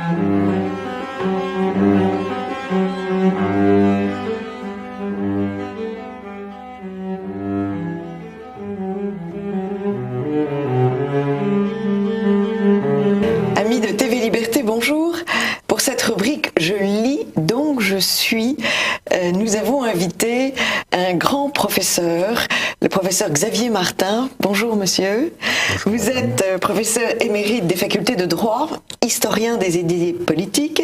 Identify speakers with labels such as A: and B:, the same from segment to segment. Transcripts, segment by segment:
A: Amis de TV Liberté, bonjour. Pour cette rubrique Je lis, donc je suis, nous avons invité un grand professeur, le professeur Xavier Martin. Bonjour monsieur. Bonjour. Vous êtes professeur émérite des facultés de droit, historien des idées politiques,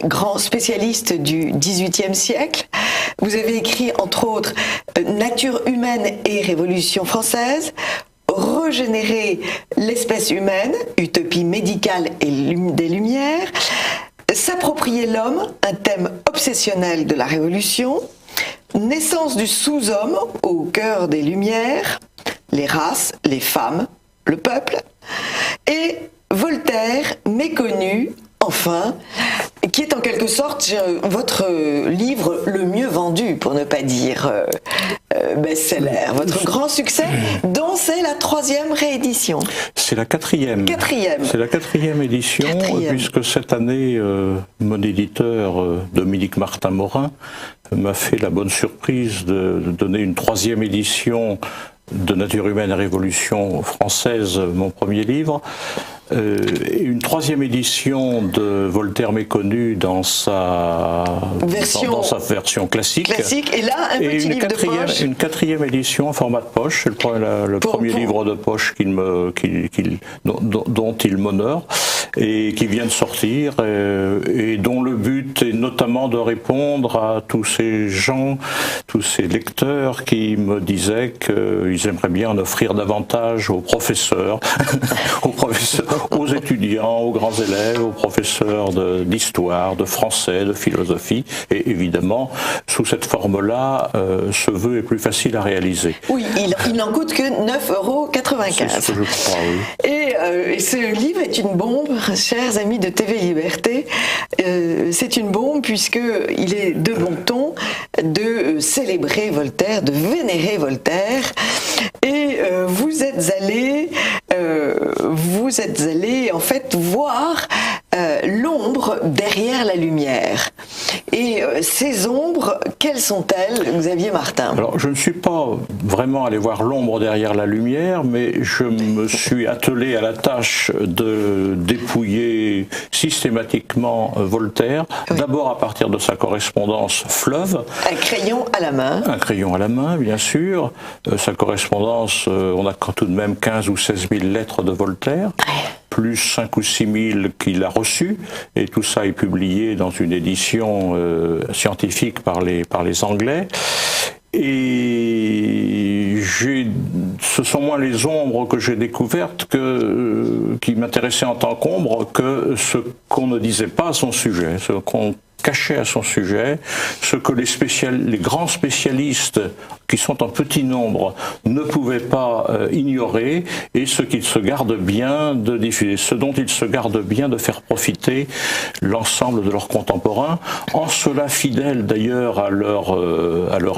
A: grand spécialiste du XVIIIe siècle. Vous avez écrit entre autres Nature humaine et Révolution française, Régénérer l'espèce humaine, utopie médicale et des Lumières, S'approprier l'homme, un thème obsessionnel de la Révolution, Naissance du sous-homme au cœur des Lumières, les races, les femmes, le peuple, et Voltaire méconnu, enfin, qui est en quelque sorte votre livre le mieux vendu, pour ne pas dire best-seller, votre grand succès, dont c'est la 3e réédition.
B: C'est la 4e. C'est la 4e édition, puisque cette année, mon éditeur Dominique Martin-Morin m'a fait la bonne surprise de donner une 3e édition de Nature humaine et Révolution française, mon premier livre. Une 3e édition de Voltaire méconnu dans sa version classique.
A: Et là, un petit livre de poche.
B: Une 4e édition en format de poche. C'est le premier livre de poche dont il m'honore et qui vient de sortir et dont le but est notamment de répondre à tous ces gens, tous ces lecteurs qui me disaient qu'ils aimeraient bien en offrir davantage aux professeurs, aux étudiants, aux grands élèves, aux professeurs d'histoire, de français, de philosophie. Et évidemment, sous cette forme-là, ce vœu est plus facile à réaliser.
A: Oui, il n'en coûte que 9,95 €.
B: C'est ce que je crois, oui.
A: Et ce livre est une bombe, chers amis de TV Liberté. C'est une bombe puisqu'il est de bon ton de célébrer Voltaire, de vénérer Voltaire. Et vous êtes allés en fait voir l'ombre derrière la lumière. Et ces ombres, quelles sont-elles, Xavier Martin?
B: Alors, je ne suis pas vraiment allé voir l'ombre derrière la lumière, mais je me suis attelé à la tâche de dépouiller systématiquement Voltaire, oui. D'abord à partir de sa correspondance fleuve.
A: Un crayon à la main.
B: Un crayon à la main, bien sûr. Sa correspondance, on a tout de même 15 ou 16 000 lettres de Voltaire. Plus 5 ou 6 000 qu'il a reçus, et tout ça est publié dans une édition scientifique par les Anglais. Et ce sont moins les ombres que j'ai découvertes qui m'intéressaient en tant qu'ombre que ce qu'on ne disait pas à son sujet, ce qu'on cachait à son sujet, ce que les grands spécialistes, qui sont en petit nombre, ne pouvaient pas ignorer, et ce qu'ils se gardent bien de diffuser, ce dont ils se gardent bien de faire profiter l'ensemble de leurs contemporains, en cela fidèles d'ailleurs à leur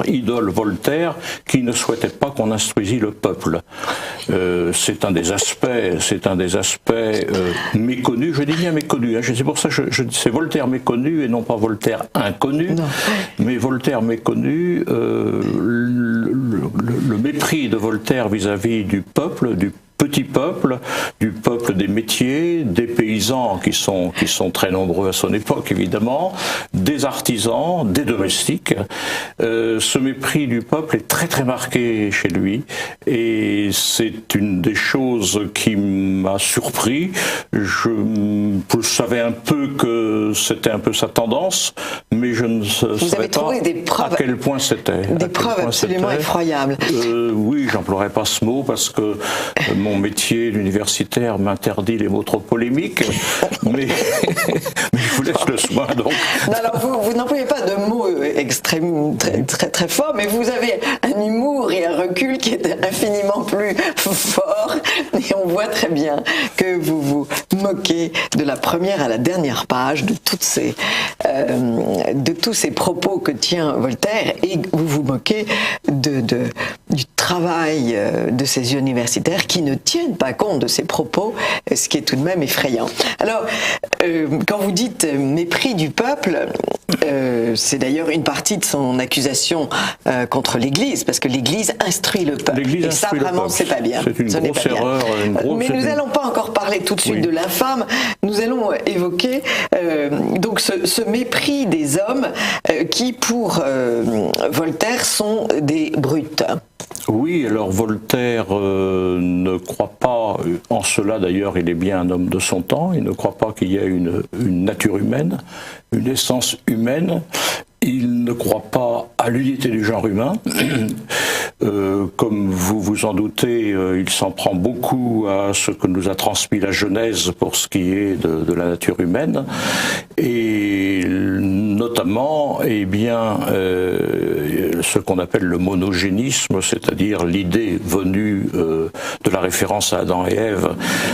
B: idole Voltaire, qui ne souhaitait pas qu'on instruisît le peuple. C'est un des aspects méconnus, je dis bien méconnus, hein, c'est pour ça que c'est Voltaire méconnu et non pas Voltaire inconnu, non. Mais Voltaire méconnu, le mépris de Voltaire vis-à-vis du peuple, du petit peuple, du peuple des métiers, des paysans qui sont très nombreux à son époque évidemment, des artisans, des domestiques. Ce mépris du peuple est très très marqué chez lui, et c'est une des choses qui m'a surpris. Je savais un peu que c'était un peu sa tendance, mais je ne savais pas à quel point c'était.
A: Des preuves absolument effroyables.
B: Oui, j'emploierai pas ce mot parce que mon métier d'universitaire m'interdit les mots trop polémiques, mais je vous laisse le soin donc.
A: Non, alors vous n'employez pas de mots extrêmement très forts, mais vous avez un humour et un recul qui est infiniment plus fort, et on voit très bien que vous vous moquez de la première à la dernière page de tous ces propos que tient Voltaire, et vous vous moquez du travail de ces universitaires qui ne tiennent pas compte de ces propos, ce qui est tout de même effrayant. Alors, quand vous dites mépris du peuple, c'est d'ailleurs une partie de son accusation contre l'Église, parce que l'Église instruit le peuple. Et ça, vraiment, c'est pas bien.
B: C'est une grosse erreur.
A: Mais nous n'allons pas encore parler tout de suite de l'infâme. Nous allons évoquer donc ce mépris des hommes qui, pour Voltaire, sont des brutes.
B: Oui, alors Voltaire ne croit pas, en cela d'ailleurs il est bien un homme de son temps, il ne croit pas qu'il y ait une nature humaine, une essence humaine. Il ne croit pas à l'unité du genre humain. Comme vous vous en doutez, il s'en prend beaucoup à ce que nous a transmis la Genèse pour ce qui est de la nature humaine. Et notamment, ce qu'on appelle le monogénisme, c'est-à-dire l'idée venue de la référence à Adam et Ève,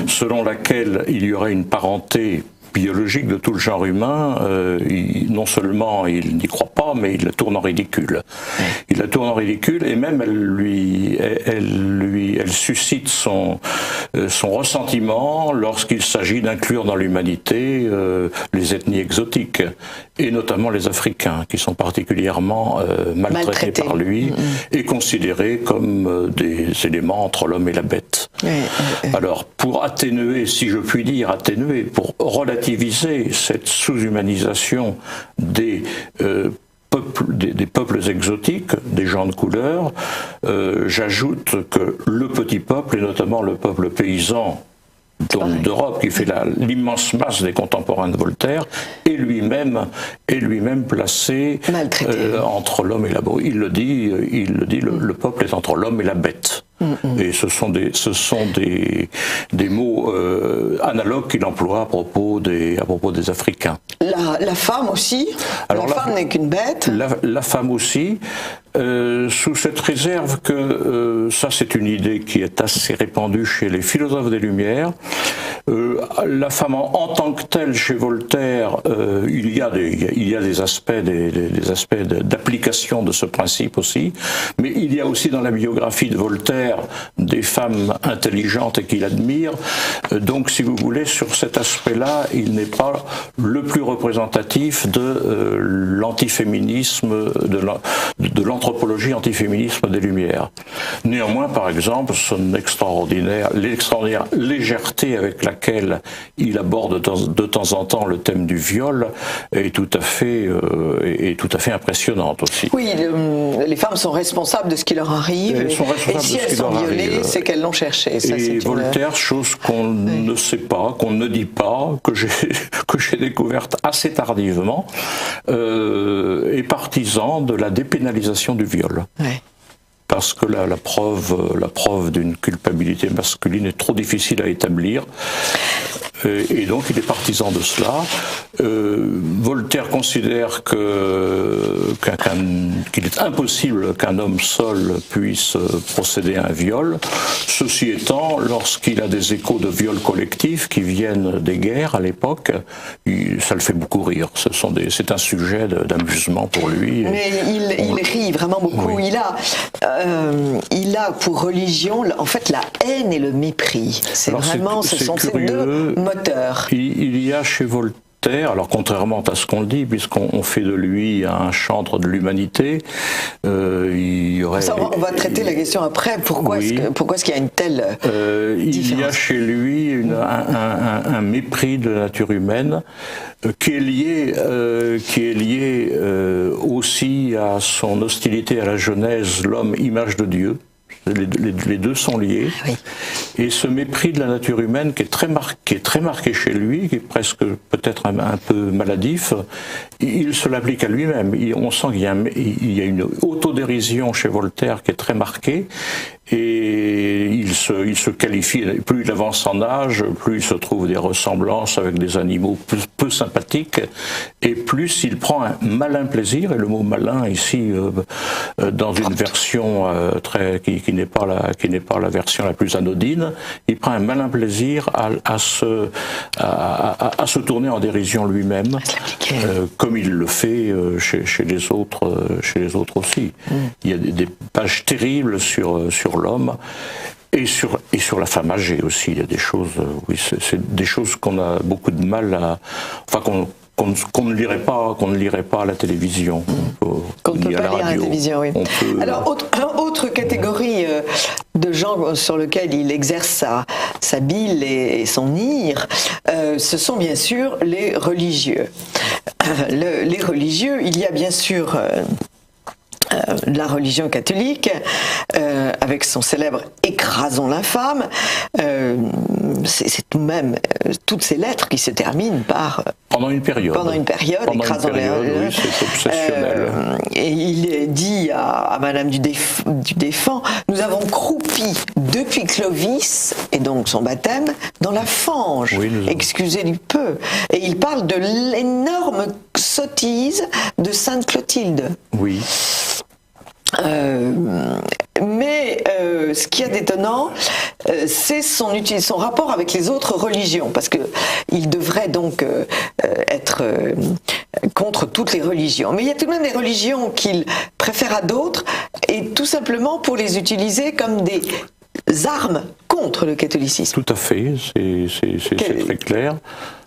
B: selon laquelle il y aurait une parenté biologique de tout le genre humain, non seulement il n'y croit pas, mais il la tourne en ridicule. Il la tourne en ridicule et même elle suscite son ressentiment lorsqu'il s'agit d'inclure dans l'humanité les ethnies exotiques, et notamment les Africains, qui sont particulièrement maltraités par lui et considérés comme des éléments entre l'homme et la bête. Alors, pour atténuer, si je puis dire, pour relativiser cette sous-humanisation des peuples exotiques, des gens de couleur, j'ajoute que le petit peuple, et notamment le peuple paysan, donc d'Europe, qui fait l'immense masse des contemporains de Voltaire, est lui-même placé entre l'homme et la bête. Il le dit, le peuple est entre l'homme et la bête. Et ce sont des mots analogues qu'il emploie à propos des Africains.
A: La femme aussi. Alors la femme n'est qu'une bête.
B: La femme aussi, sous cette réserve que ça c'est une idée qui est assez répandue chez les philosophes des Lumières. La femme en tant que telle chez Voltaire, il y a des aspects d'application de ce principe aussi, mais il y a aussi dans la biographie de Voltaire des femmes intelligentes et qu'il admire. Donc, si vous voulez, sur cet aspect-là, il n'est pas le plus représentatif de l'antiféminisme, de l'anthropologie antiféminisme des Lumières. Néanmoins, par exemple, l'extraordinaire légèreté avec laquelle il aborde de temps en temps le thème du viol est tout à fait impressionnante aussi.
A: Oui, les femmes sont responsables de ce qui leur arrive.
B: Elles sont responsables
A: et si elles sont violées, c'est qu'elles l'ont cherché. Ça,
B: et Voltaire, chose qu'on ne sait pas, qu'on ne dit pas, que j'ai découverte assez tardivement, est partisan de la dépénalisation du viol. Ouais. Parce que la preuve d'une culpabilité masculine est trop difficile à établir. Et donc il est partisan de cela. Voltaire considère qu'il est impossible qu'un homme seul puisse procéder à un viol. Ceci étant, lorsqu'il a des échos de viols collectifs qui viennent des guerres à l'époque, ça le fait beaucoup rire. C'est un sujet d'amusement pour lui.
A: Mais il rit vraiment beaucoup. Oui. Il a pour religion en fait la haine et le mépris. Ce sont ces deux moteurs.
B: Il y a chez Voltaire, alors contrairement à ce qu'on le dit, puisqu'on fait de lui un chantre de l'humanité, il y aurait...
A: On va traiter la question après. Pourquoi est-ce qu'il y a une telle différence?
B: Il y a chez lui un mépris de la nature humaine qui est lié aussi à son hostilité à la Genèse, l'homme image de Dieu. Les deux sont liés. Oui. Et ce mépris de la nature humaine qui est très marqué chez lui, qui est presque peut-être un peu maladif, il se l'applique à lui-même. On sent qu'il y a une autodérision chez Voltaire qui est très marquée. Et il se qualifie, plus il avance en âge, plus il se trouve des ressemblances avec des animaux peu sympathiques, et plus il prend un malin plaisir, et le mot malin ici, dans une version qui n'est pas la version la plus anodine, il prend un malin plaisir à se tourner prenait en dérision lui-même, comme il le fait chez les autres aussi. Il y a des pages terribles sur l'homme. Et sur la femme âgée aussi, il y a des choses, oui, c'est des choses qu'on a beaucoup de mal à, enfin qu'on ne lirait pas à la télévision.
A: Qu'on ne peut pas lire à la télévision, oui. Alors, autre catégorie de gens sur lequel il exerce sa bile et son ire, ce sont bien sûr les religieux. Les religieux, il y a bien sûr la religion catholique, avec son célèbre « Écrasons l'infâme », c'est tout de même toutes ces lettres qui se terminent par...
B: Pendant une période,
A: écrasons l'infâme.
B: Oui, c'est obsessionnel.
A: Et il dit à Madame du Défend, nous avons croupi depuis Clovis, et donc son baptême, dans la fange, excusez du peu. Et il parle de l'énorme sottise de Sainte Clotilde.
B: Oui.
A: Mais ce qu'il y a d'étonnant, c'est son rapport avec les autres religions, parce que il devrait donc être contre toutes les religions. Mais il y a tout de même des religions qu'il préfère à d'autres, et tout simplement pour les utiliser comme des armes contre le catholicisme.
B: Tout à fait, c'est très clair.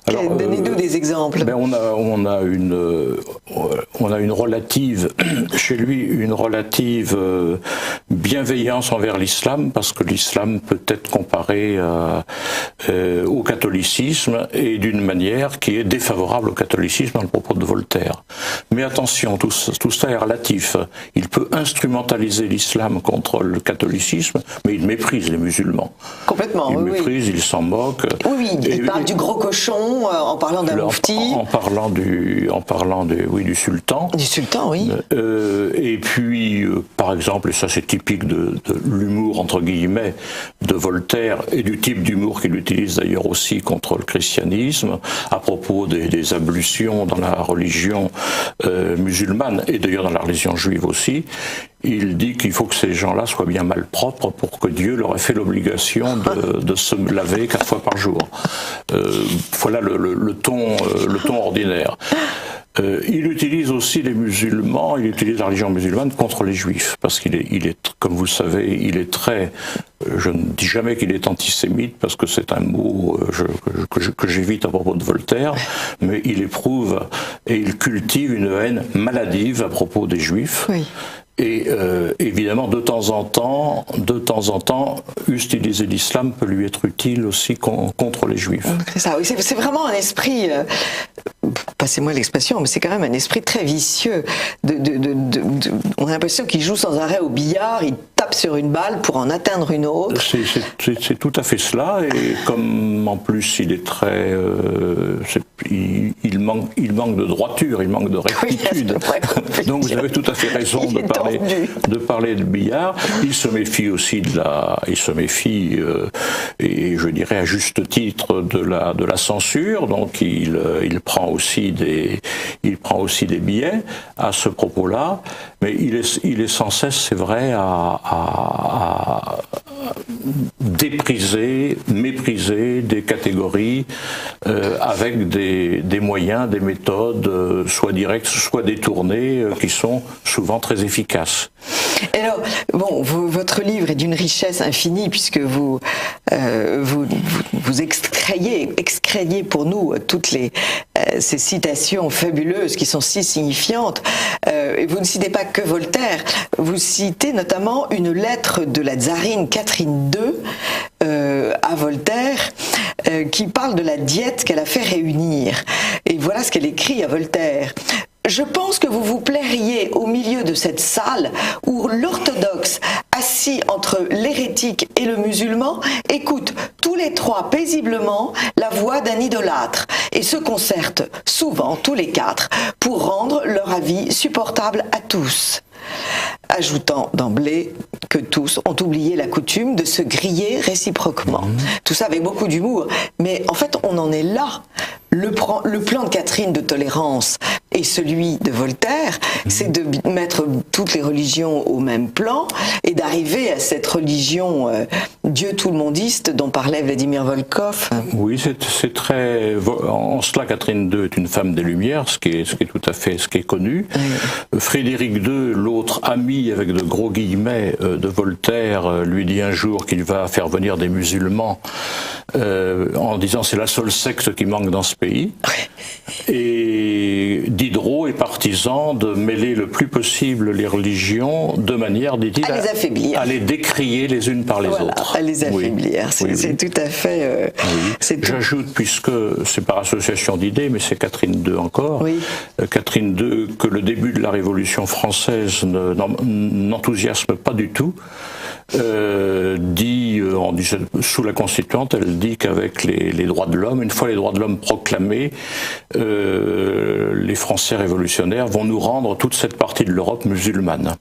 A: Donnez-nous des exemples.
B: On a une relative, chez lui, une relative bienveillance envers l'islam, parce que l'islam peut être comparé au catholicisme, et d'une manière qui est défavorable au catholicisme dans le propos de Voltaire. Mais attention, tout ça est relatif. Il peut instrumentaliser l'islam contre le catholicisme, mais il méprise les musulmans.
A: Complètement,
B: il méprise, il s'en moque.
A: Oui, il parle du gros cochon, en parlant d'un moufti.
B: En parlant du sultan.
A: Du sultan, oui.
B: Et puis, par exemple, et ça c'est typique de l'humour, entre guillemets, de Voltaire, et du type d'humour qu'il utilise d'ailleurs aussi contre le christianisme, à propos des ablutions dans la religion musulmane, et d'ailleurs dans la religion juive aussi. Il dit qu'il faut que ces gens-là soient bien malpropres pour que Dieu leur ait fait l'obligation de se laver 4 fois par jour. Voilà le ton ordinaire. Il utilise aussi les musulmans, il utilise la religion musulmane contre les juifs, parce qu'il est, comme vous le savez, il est très... Je ne dis jamais qu'il est antisémite, parce que c'est un mot que j'évite à propos de Voltaire, mais il éprouve et il cultive une haine maladive à propos des juifs. Oui. Et évidemment, de temps en temps, utiliser l'islam peut lui être utile aussi contre les juifs.
A: C'est ça, oui, c'est vraiment un esprit, passez-moi l'expression, mais c'est quand même un esprit très vicieux. On a l'impression qu'il joue sans arrêt au billard, il tape sur une balle pour en atteindre une autre.
B: C'est tout à fait cela, et comme en plus il est très... il manque de droiture, il manque de rectitude. Oui, donc vous avez tout à fait raison de parler de billard. Il se méfie aussi et je dirais à juste titre de la censure. Donc il prend aussi des billets à ce propos-là. Mais il est sans cesse, c'est vrai, à mépriser des catégories avec des moyens, des méthodes, soit directes, soit détournées, qui sont souvent très efficaces.
A: Alors, bon, votre livre est d'une richesse infinie, puisque vous extrayez pour nous toutes ces citations fabuleuses qui sont si signifiantes. Et vous ne citez pas que Voltaire, vous citez notamment une lettre de la tsarine Catherine II à Voltaire, qui parle de la diète qu'elle a fait réunir. Et voilà ce qu'elle écrit à Voltaire. Je pense que vous vous plairiez au milieu de cette salle où l'orthodoxe, assis entre l'hérétique et le musulman, écoute tous les trois paisiblement la voix d'un idolâtre et se concertent souvent tous les quatre pour rendre leur avis supportable à tous. Ajoutant d'emblée que tous ont oublié la coutume de se griller réciproquement. Tout ça avec beaucoup d'humour, mais en fait on en est là. Le plan de Catherine de tolérance et celui de Voltaire, c'est de mettre toutes les religions au même plan et d'arriver à cette religion Dieu tout-le-mondiste dont parlait Vladimir Volkov.
B: Oui, c'est très... En cela, Catherine II est une femme des Lumières, ce qui est tout à fait, ce qui est connu. Frédéric II, l'autre ami avec de gros guillemets de Voltaire, lui dit un jour qu'il va faire venir des musulmans en disant c'est la seule secte qui manque dans ce pays. Et Diderot est partisan de mêler le plus possible les religions de manière, dit-il,
A: à les affaiblir,
B: à les décrier les unes par les autres.
A: À les affaiblir, oui. C'est tout à fait...
B: J'ajoute, puisque c'est par association d'idées, mais c'est Catherine II encore, Catherine II, que le début de la Révolution française n'enthousiasme pas du tout, sous la Constituante, elle dit qu'avec les droits de l'homme, une fois les droits de l'homme proclamés, les Français révolutionnaires vont nous rendre toute cette partie de l'Europe musulmane.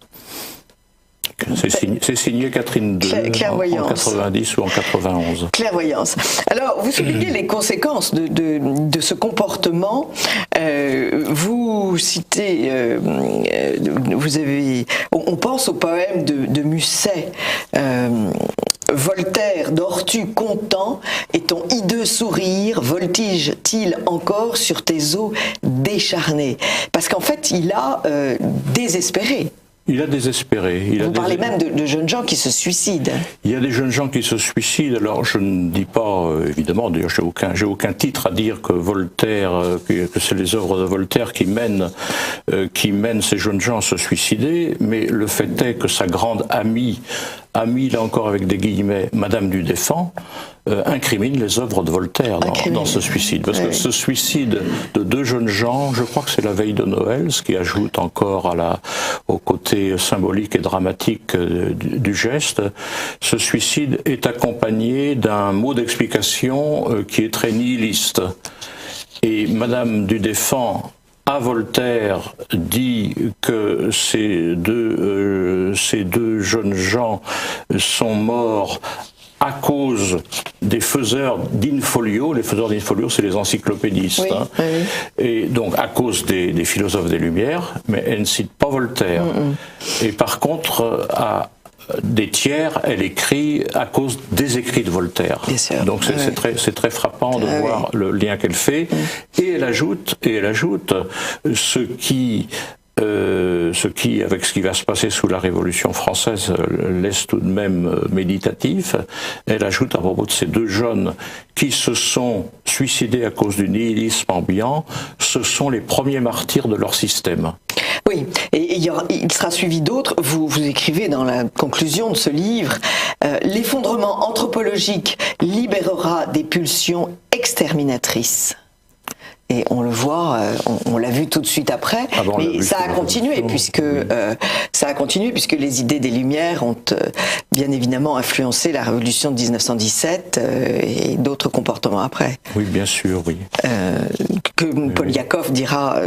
B: C'est signé Catherine II en 90 ou en 91.
A: Clairvoyance. Alors, vous soulignez les conséquences de ce comportement. Vous citez, on pense au poème de Musset. Voltaire dors-tu content et ton hideux sourire voltige-t-il encore sur tes os décharnés? Parce qu'en fait, il a désespéré.
B: Il a désespéré.
A: Vous parlez même de jeunes gens qui se suicident.
B: Il y a des jeunes gens qui se suicident. Alors je ne dis pas, évidemment, d'ailleurs j'ai aucun titre à dire que Voltaire, que c'est les œuvres de Voltaire qui mènent ces jeunes gens à se suicider. Mais le fait est que sa grande amie là encore avec des guillemets, Madame du Deffand, incrimine les œuvres de Voltaire dans ce suicide. Parce que ce suicide de deux jeunes gens, je crois que c'est la veille de Noël, ce qui ajoute encore au côté symbolique et dramatique du geste. Ce suicide est accompagné d'un mot d'explication qui est très nihiliste. Et Madame du Deffand, à Voltaire, dit que ces deux jeunes gens sont morts à cause des faiseurs d'in-folio. Les faiseurs d'in-folio, c'est les encyclopédistes. Et donc, à cause des philosophes des Lumières, mais elle ne cite pas Voltaire. Et par contre, à des tiers, elle écrit à cause des écrits de Voltaire. Donc c'est très frappant de voir le lien qu'elle fait. Et elle ajoute ce qui, avec ce qui va se passer sous la Révolution française, laisse tout de même méditatif. Elle ajoute à propos de ces deux jeunes qui se sont suicidés à cause du nihilisme ambiant, ce sont les premiers martyrs de leur système.
A: Oui, et il sera suivi d'autres. Vous écrivez dans la conclusion de ce livre, l'effondrement anthropologique libérera des pulsions exterminatrices. Et on le voit, on l'a vu tout de suite après, mais ça a continué puisque les idées des Lumières ont bien évidemment influencé la Révolution de 1917 et d'autres comportements après.
B: Oui, bien sûr, oui.
A: Poliakov dira,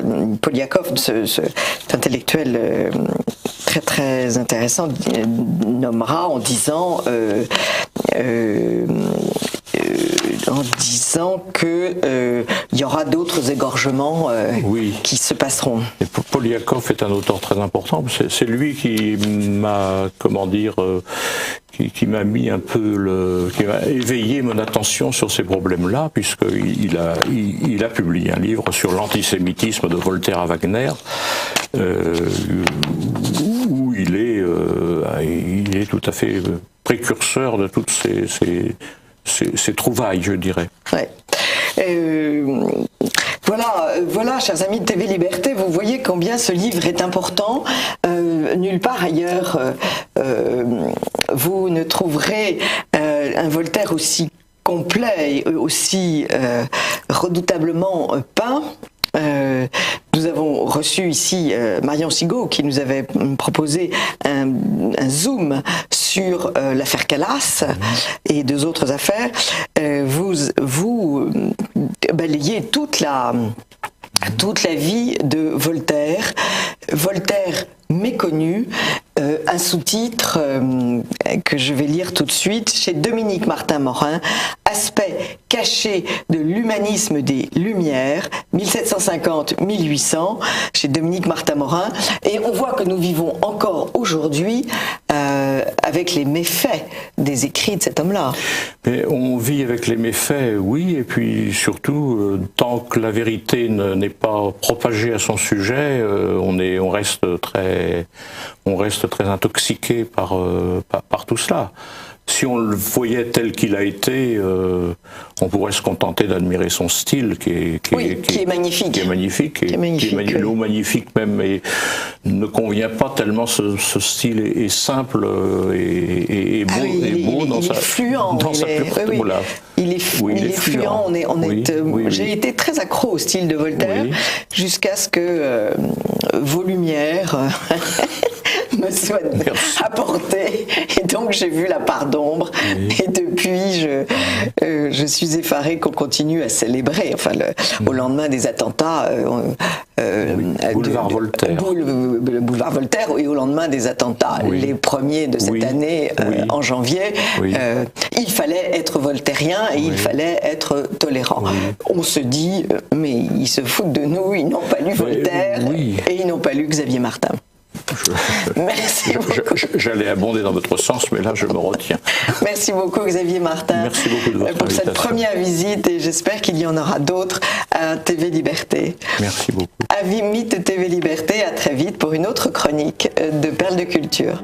A: cet intellectuel très très intéressant, nommera en disant que il y aura d'autres égorgements qui se passeront.
B: Et Poliakov est un auteur très important. C'est lui qui m'a, qui m'a mis un peu qui m'a éveillé mon attention sur ces problèmes-là, puisqu'il a publié un livre sur l'antisémitisme de Voltaire à Wagner, où il est tout à fait précurseur de toutes ces trouvailles, je dirais.
A: Ouais. Voilà, chers amis de TV Liberté, vous voyez combien ce livre est important. Nulle part ailleurs, vous ne trouverez un Voltaire aussi complet et aussi redoutablement peint. Nous avons reçu ici Marion Sigaud qui nous avait proposé un zoom sur l'affaire Calas et deux autres affaires. Vous balayez toute la vie de Voltaire. Voltaire méconnu, un sous-titre que je vais lire tout de suite chez Dominique Martin-Morin, Aspect caché de l'humanisme des Lumières, 1750-1800, chez Dominique Martin-Morin. Et on voit que nous vivons encore aujourd'hui avec les méfaits des écrits de cet homme-là.
B: Mais on vit avec les méfaits, oui, et puis surtout, tant que la vérité n'est pas propagée à son sujet, on reste très intoxiqué par tout cela. Si on le voyait tel qu'il a été, on pourrait se contenter d'admirer son style, qui est magnifique. Qui est magnifique, magnifique même, et ne convient pas tellement. Ce style est simple et beau dans sa pureté.
A: Il est fluent. J'ai été très accro au style de Voltaire, jusqu'à ce que vos lumières me soient apportées, et donc j'ai vu la part d'ombre, et depuis je suis effarée qu'on continue à célébrer, enfin au lendemain des attentats
B: boulevard Voltaire.
A: Le boulevard Voltaire, et au lendemain des attentats, les premiers de cette année, en janvier, il fallait être voltairien et il fallait être tolérant. On se dit, mais ils se foutent de nous, ils n'ont pas lu Voltaire et ils n'ont pas lu Xavier Martin. Merci beaucoup.
B: J'allais abonder dans votre sens, mais là je me retiens.
A: Merci beaucoup Xavier Martin.
B: Merci beaucoup de votre
A: pour
B: invitation.
A: Cette première visite, et j'espère qu'il y en aura d'autres à TV Liberté.
B: Merci beaucoup.
A: Avis Mythe TV Liberté, à très vite pour une autre chronique de Perles de Culture.